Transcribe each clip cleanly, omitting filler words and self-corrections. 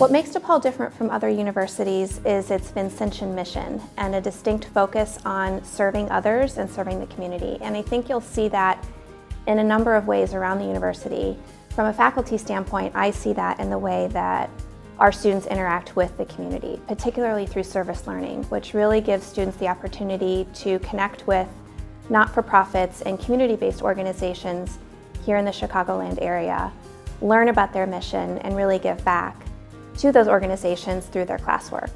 What makes DePaul different from other universities is its Vincentian mission and a distinct focus on serving others and serving the community. And I think you'll see that in a number of ways around the university. From a faculty standpoint, I see that in the way that our students interact with the community, particularly through service learning, which really gives students the opportunity to connect with not-for-profits and community-based organizations here in the Chicagoland area, learn about their mission, and really give back to those organizations through their classwork.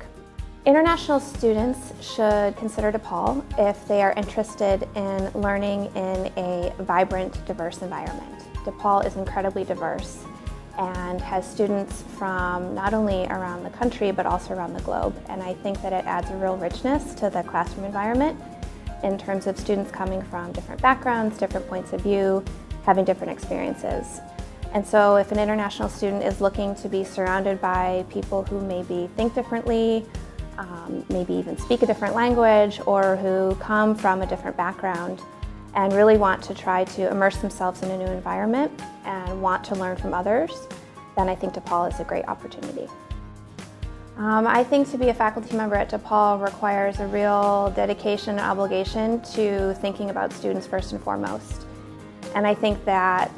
International students should consider DePaul if they are interested in learning in a vibrant, diverse environment. DePaul is incredibly diverse and has students from not only around the country but also around the globe. And I think that it adds a real richness to the classroom environment in terms of students coming from different backgrounds, different points of view, having different experiences. And so if an international student is looking to be surrounded by people who maybe think differently, maybe even speak a different language, or who come from a different background and really want to try to immerse themselves in a new environment and want to learn from others, then I think DePaul is a great opportunity. I think to be a faculty member at DePaul requires a real dedication and obligation to thinking about students first and foremost. And I think that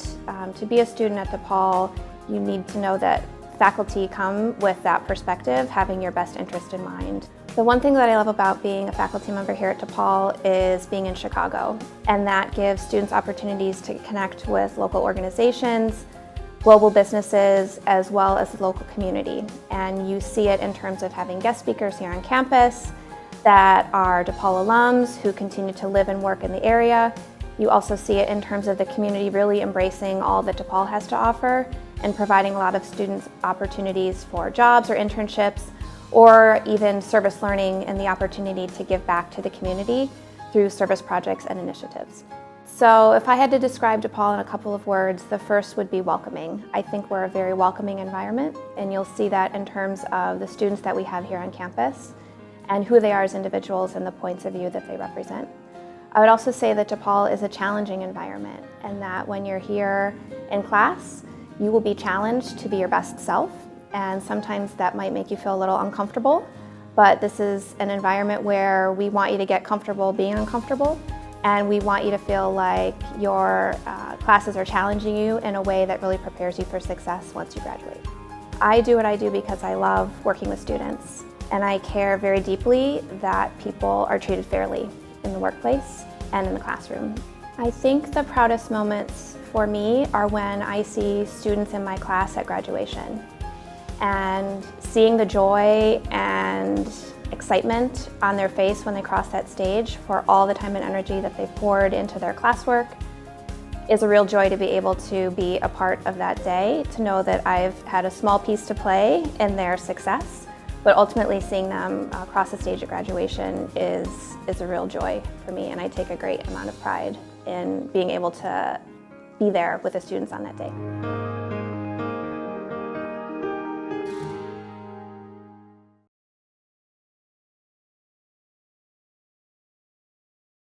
to be a student at DePaul, you need to know that faculty come with that perspective, having your best interest in mind. The one thing that I love about being a faculty member here at DePaul is being in Chicago, and that gives students opportunities to connect with local organizations, global businesses, as well as the local community. And you see it in terms of having guest speakers here on campus that are DePaul alums who continue to live and work in the area. You also see it in terms of the community really embracing all that DePaul has to offer and providing a lot of students opportunities for jobs or internships, or even service learning and the opportunity to give back to the community through service projects and initiatives. So if I had to describe DePaul in a couple of words, the first would be welcoming. I think we're a very welcoming environment, and you'll see that in terms of the students that we have here on campus and who they are as individuals and the points of view that they represent. I would also say that DePaul is a challenging environment, and that when you're here in class, you will be challenged to be your best self, and sometimes that might make you feel a little uncomfortable, but this is an environment where we want you to get comfortable being uncomfortable, and we want you to feel like your classes are challenging you in a way that really prepares you for success once you graduate. I do what I do because I love working with students, and I care very deeply that people are treated fairly in the workplace and in the classroom. I think the proudest moments for me are when I see students in my class at graduation and seeing the joy and excitement on their face when they cross that stage for all the time and energy that they poured into their classwork is a real joy to be able to be a part of that day, to know that I've had a small piece to play in their success. But ultimately seeing them cross the stage at graduation is a real joy for me, and I take a great amount of pride in being able to be there with the students on that day.